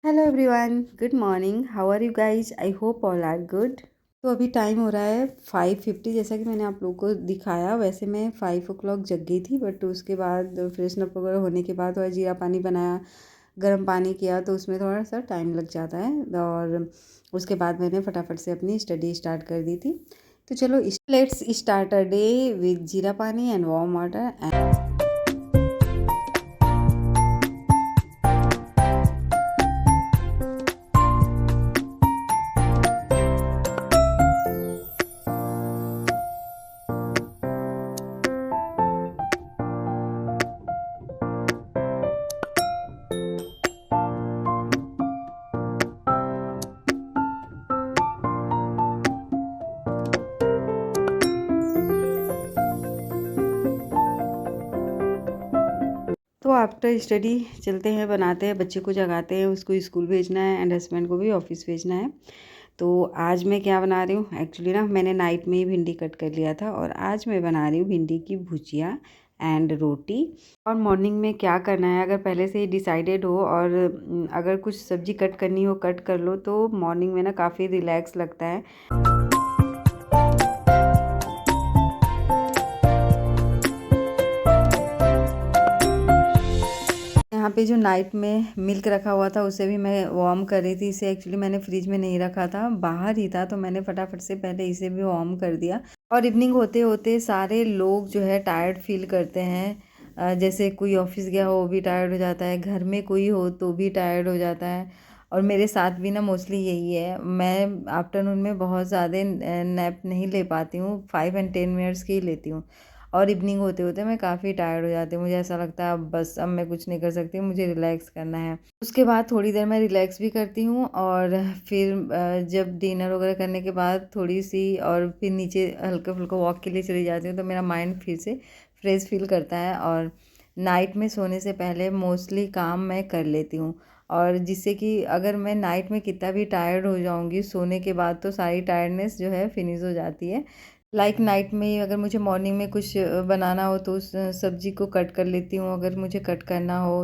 Hello everyone, good morning. How are you guys? I hope all are good. तो अभी time हो रहा है 5:50। जैसा कि मैंने आप लोगों को दिखाया, वैसे मैं 5 o'clock जग गई थी, बट उसके बाद फ्रेशन अप वगैरह होने के बाद थोड़ा जीरा पानी बनाया, गर्म पानी किया, तो उसमें थोड़ा सा टाइम लग जाता है। और उसके बाद मैंने फटाफट से अपनी स्टडी स्टार्ट कर दी थी। तो चलो, let's start a day with जीरा पानी एंड वार्म वाटर। तो आफ्टर स्टडी चलते हैं, बनाते हैं, बच्चे को जगाते हैं, उसको स्कूल भेजना है एंड हस्बैंड को भी ऑफिस भेजना है। तो आज मैं क्या बना रही हूँ, एक्चुअली ना मैंने नाइट में ही भिंडी कट कर लिया था और आज मैं बना रही हूँ भिंडी की भुजिया एंड रोटी। और मॉर्निंग में क्या करना है, अगर पहले से ही डिसाइडेड हो और अगर कुछ सब्जी कट करनी हो, कट कर लो, तो मॉर्निंग में ना काफ़ी रिलैक्स लगता है। यहाँ पे जो नाइट में मिल्क रखा हुआ था उसे भी मैं वार्म कर रही थी। इसे एक्चुअली मैंने फ्रिज में नहीं रखा था, बाहर ही था, तो मैंने फटाफट से पहले इसे भी वार्म कर दिया। और इवनिंग होते होते सारे लोग जो है टायर्ड फील करते हैं। जैसे कोई ऑफिस गया हो वो भी टायर्ड हो जाता है, घर में कोई हो तो भी टायर्ड हो जाता है। और मेरे साथ भी ना मोस्टली यही है। मैं आफ्टरनून में बहुत ज़्यादा नैप नहीं ले पाती हूँ, 5 and 10 मिनट्स की ही लेती हूँ। और इवनिंग होते होते मैं काफ़ी टायर्ड हो जाती हूँ, मुझे ऐसा लगता है अब बस, अब मैं कुछ नहीं कर सकती, मुझे रिलैक्स करना है। उसके बाद थोड़ी देर मैं रिलैक्स भी करती हूँ और फिर जब डिनर वगैरह करने के बाद थोड़ी सी और फिर नीचे हल्का फुल्का वॉक के लिए चली जाती हूँ, तो मेरा माइंड फिर से फ्रेश फील करता है। और नाइट में सोने से पहले मोस्टली काम मैं कर लेती हूँ, और जिससे कि अगर मैं नाइट में कितना भी टायर्ड हो जाऊँगी, सोने के बाद तो सारी टायर्डनेस जो है फिनिश हो जाती है। नाइट में अगर मुझे मॉर्निंग में कुछ बनाना हो तो उस सब्ज़ी को कट कर लेती हूँ। अगर मुझे कट करना हो,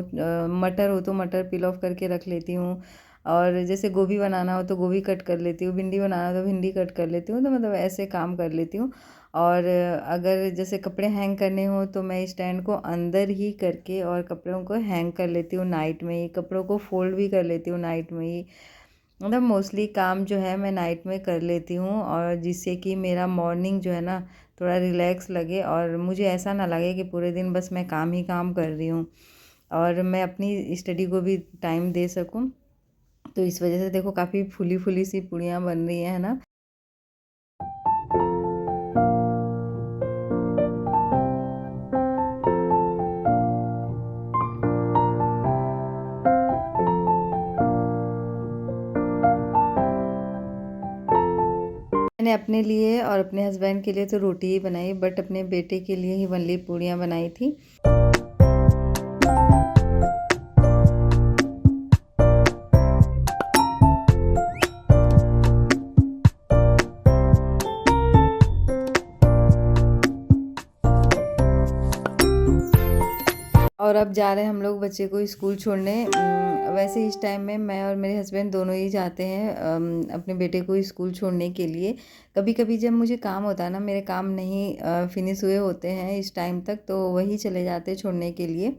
मटर हो तो मटर पील ऑफ करके रख लेती हूँ। और जैसे गोभी बनाना हो तो गोभी कट कर लेती हूँ, भिंडी बनाना हो तो भिंडी कट कर लेती हूँ, तो मतलब ऐसे काम कर लेती हूँ। और अगर जैसे कपड़े हैंग करने हो तो मैं स्टैंड को अंदर ही करके और कपड़ों को हैंग कर लेती हूँ नाइट में ही, कपड़ों को फोल्ड भी कर लेती हूँ नाइट में ही। मतलब मोस्टली काम जो है मैं नाइट में कर लेती हूँ, और जिससे कि मेरा मॉर्निंग जो है ना थोड़ा रिलैक्स लगे और मुझे ऐसा ना लगे कि पूरे दिन बस मैं काम ही काम कर रही हूँ, और मैं अपनी स्टडी को भी टाइम दे सकूँ। तो इस वजह से देखो काफ़ी फूली फूली सी पूड़ियाँ बन रही हैं, है ना। मैंने अपने लिए और अपने हस्बैंड के लिए तो रोटी ही बनाई, बट अपने बेटे के लिए ही वनली पूड़ियाँ बनाई थी। और अब जा रहे हैं हम लोग बच्चे को स्कूल छोड़ने। वैसे इस टाइम में मैं और मेरे हस्बैंड दोनों ही जाते हैं अपने बेटे को स्कूल छोड़ने के लिए। कभी कभी जब मुझे काम होता है ना, मेरे काम नहीं फिनिश हुए होते हैं इस टाइम तक, तो वही चले जाते हैं छोड़ने के लिए।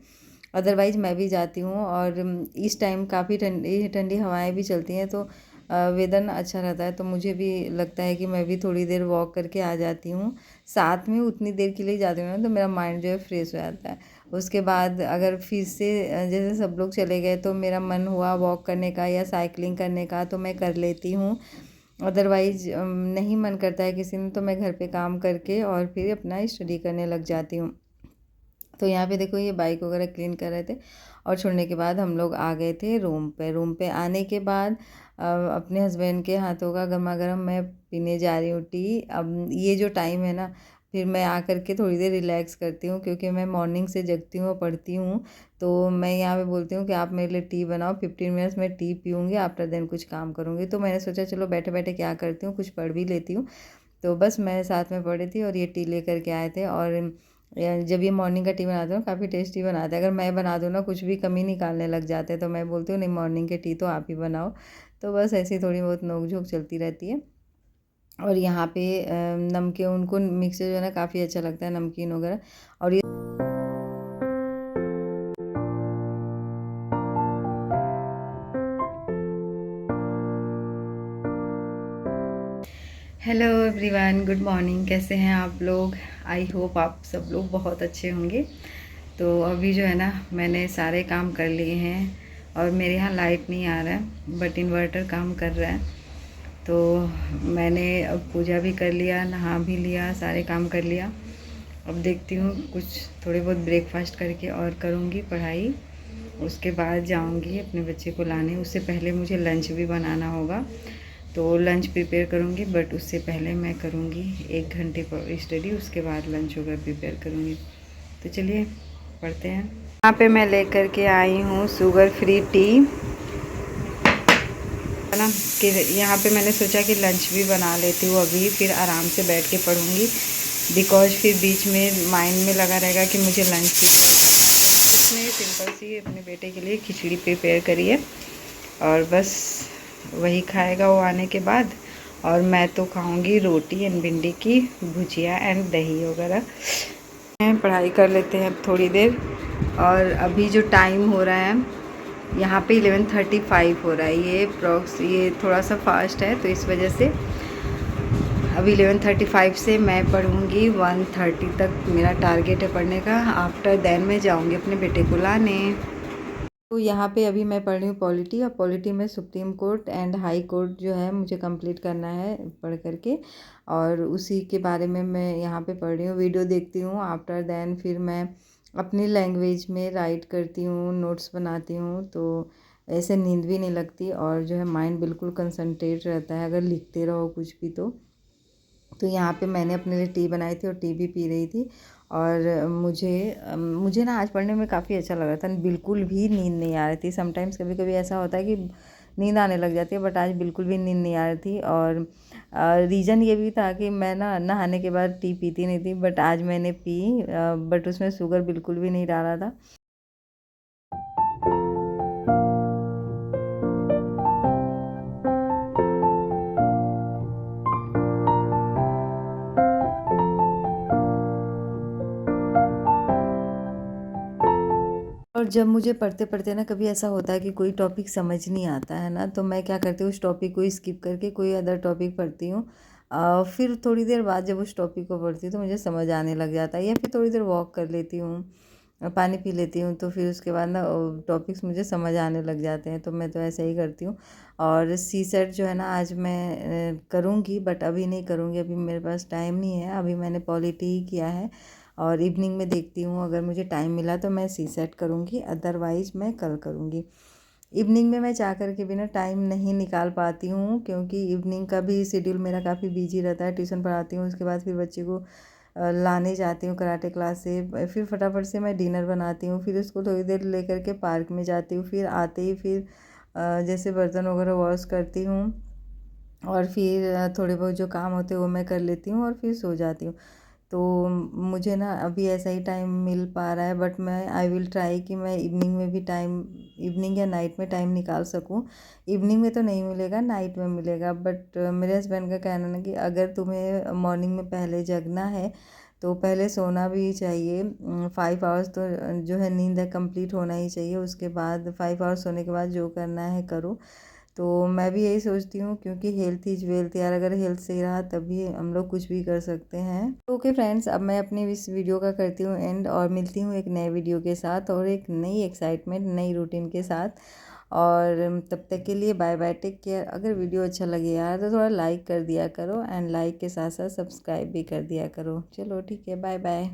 अदरवाइज़ मैं भी जाती हूँ। और इस टाइम काफ़ी ठंडी ठंडी हवाएं भी चलती हैं, तो वेदर ना अच्छा रहता है, तो मुझे भी लगता है कि मैं भी थोड़ी देर वॉक करके आ जाती हूँ। साथ में उतनी देर के लिए जाती हूँ ना, तो मेरा माइंड जो है फ्रेश हो जाता है। उसके बाद अगर फिर से जैसे सब लोग चले गए तो मेरा मन हुआ वॉक करने का या साइकिलिंग करने का, तो मैं कर लेती हूँ। अदरवाइज़ नहीं मन करता है किसी दिन, तो मैं घर पे काम करके और फिर अपना स्टडी करने लग जाती हूँ। तो यहाँ पे देखो ये बाइक वगैरह क्लीन कर रहे थे, और छोड़ने के बाद हम लोग आ गए थे रूम पे। रूम पे आने के बाद अपने हस्बैंड के हाथों का गर्मा गर्म मैं पीने जा रही हूँ टी। अब ये जो टाइम है ना, फिर मैं आ कर के थोड़ी देर रिलैक्स करती हूँ, क्योंकि मैं मॉर्निंग से जगती हूँ और पढ़ती हूँ। तो मैं यहाँ पे बोलती हूँ कि आप मेरे लिए टी बनाओ, 15 मिनट्स में टी पीऊँगी, आफ्टर देन कुछ काम करूँगी। तो मैंने सोचा चलो बैठे बैठे क्या करती हूँ, कुछ पढ़ भी लेती हूँ। तो बस मैं साथ में पढ़ी थी और ये टी लेकर के आए थे। और या जब ये मॉर्निंग का टी बनाते हो काफ़ी टेस्टी बनाते हैं। अगर मैं बना दूँ ना कुछ भी कमी निकालने लग जाते हैं, तो मैं बोलती हूँ नहीं मॉर्निंग के टी तो आप ही बनाओ। तो बस ऐसी थोड़ी बहुत नोक-झोंक चलती रहती है। और यहाँ पे नमकीन उनको मिक्सचर जो है ना काफ़ी अच्छा लगता है, नमकीन वगैरह। और ये हेलो एवरीवन, गुड मॉर्निंग। कैसे हैं आप लोग? आई होप आप सब लोग बहुत अच्छे होंगे। तो अभी जो है ना मैंने सारे काम कर लिए हैं और मेरे यहाँ लाइट नहीं आ रहा है बट इन्वर्टर काम कर रहा है। तो मैंने अब पूजा भी कर लिया, नहा भी लिया, सारे काम कर लिया। अब देखती हूँ कुछ थोड़े बहुत ब्रेकफास्ट करके और करूँगी पढ़ाई। उसके बाद जाऊँगी अपने बच्चे को लाने। उससे पहले मुझे लंच भी बनाना होगा, तो लंच प्रिपेयर करूँगी। बट उससे पहले मैं करूँगी 1 घंटे पर स्टडी, उसके बाद लंच वगैरह प्रिपेयर करूँगी। तो चलिए पढ़ते हैं। यहाँ पे मैं लेकर के आई हूँ शुगर फ्री टी, है ना। कि यहाँ पे मैंने सोचा कि लंच भी बना लेती हूँ अभी, फिर आराम से बैठ के पढ़ूँगी। बिकॉज फिर बीच में माइंड में लगा रहेगा कि मुझे लंच प्रिपेयर करना है। तो इसमें सिंपल सी अपने बेटे के लिए खिचड़ी प्रिपेयर करी है और बस वही खाएगा वो आने के बाद। और मैं तो खाऊंगी रोटी एंड भिंडी की भुजिया एंड दही वगैरह। पढ़ाई कर लेते हैं अब थोड़ी देर। और अभी जो टाइम हो रहा है यहाँ पे 11:35 हो रहा है। ये थोड़ा सा फास्ट है तो इस वजह से अभी 11:35 से मैं पढ़ूँगी 1:30 तक मेरा टारगेट है पढ़ने का। आफ्टर देन मैं जाऊँगी अपने बेटे को लाने। तो यहाँ पे अभी मैं पढ़ रही हूँ पॉलिटी। और पॉलिटी में supreme court and high court जो है मुझे कंप्लीट करना है पढ़ करके, और उसी के बारे में मैं यहाँ पे पढ़ रही हूँ, वीडियो देखती हूँ। आफ्टर देन फिर मैं अपनी लैंग्वेज में राइट करती हूँ, नोट्स बनाती हूँ। तो ऐसे नींद भी नहीं लगती और जो है माइंड बिल्कुल कंसंट्रेट रहता है अगर लिखते रहो कुछ भी। तो यहाँ पे मैंने अपने लिए टी बनाई थी और टी भी पी रही थी। और मुझे ना आज पढ़ने में काफ़ी अच्छा लग रहा था, बिल्कुल भी नींद नहीं आ रही थी। समटाइम्स कभी कभी ऐसा होता है कि नींद आने लग जाती है, बट आज बिल्कुल भी नींद नहीं आ रही थी। और रीज़न ये भी था कि मैं ना नहाने के बाद टी पीती नहीं थी, बट आज मैंने पी। बट उसमें शुगर बिल्कुल भी नहीं डाला था। और जब मुझे पढ़ते पढ़ते ना कभी ऐसा होता है कि कोई टॉपिक समझ नहीं आता है ना, तो मैं क्या करती हूँ उस टॉपिक को स्किप करके कोई अदर टॉपिक पढ़ती हूँ। फिर थोड़ी देर बाद जब उस टॉपिक को पढ़ती हूँ तो मुझे समझ आने लग जाता है, या फिर थोड़ी देर वॉक कर लेती हूँ, पानी पी लेती हूँ। तो फिर उसके बाद ना टॉपिक्स मुझे समझ आने लग जाते हैं। तो मैं तो ऐसा ही करती हूँ। और सी सेट जो है ना आज मैं करूँगी, बट अभी नहीं करूँगी, अभी मेरे पास टाइम नहीं है। अभी मैंने पॉलिटी ही किया है और इवनिंग में देखती हूँ, अगर मुझे टाइम मिला तो मैं सी सेट करूँगी, अदरवाइज़ मैं कल करूँगी। इवनिंग में मैं चाह कर के भी ना टाइम नहीं निकाल पाती हूँ, क्योंकि इवनिंग का भी शेड्यूल मेरा काफ़ी बिजी रहता है। ट्यूशन पढ़ाती हूँ, उसके बाद फिर बच्चे को लाने जाती हूँ कराटे क्लास से, फिर फटाफट से मैं डिनर बनाती हूँ, फिर उसको थोड़ी देर लेकर के पार्क में जाती हूँ, फिर आते ही फिर जैसे बर्तन वगैरह वॉश करती हूँ, और फिर थोड़े बहुत जो काम होते हैं वो मैं कर लेती हूँ और फिर सो जाती हूँ। तो मुझे ना अभी ऐसा ही टाइम मिल पा रहा है, बट मैं आई विल ट्राई कि मैं इवनिंग में भी टाइम, इवनिंग या नाइट में टाइम निकाल सकूं। इवनिंग में तो नहीं मिलेगा, नाइट में मिलेगा। बट मेरे हस्बैंड का कहना है कि अगर तुम्हें मॉर्निंग में पहले जगना है तो पहले सोना भी चाहिए। 5 आवर्स तो जो है नींद है कंप्लीट होना ही चाहिए। उसके बाद 5 आवर्स सोने के बाद जो करना है करो। तो मैं भी यही सोचती हूँ, क्योंकि हेल्थ इज़ वेल्थ यार, अगर हेल्थ सही रहा तभी हम लोग कुछ भी कर सकते हैं। ओके फ्रेंड्स, अब मैं अपनी इस वीडियो का करती हूँ एंड, और मिलती हूँ एक नए वीडियो के साथ और एक नई एक्साइटमेंट, नई रूटीन के साथ। और तब तक के लिए बाय बाय, टेक केयर। अगर वीडियो अच्छा लगे यार तो थोड़ा लाइक कर दिया करो, एंड लाइक के साथ साथ सब्सक्राइब भी कर दिया करो। चलो ठीक है, बाय बाय।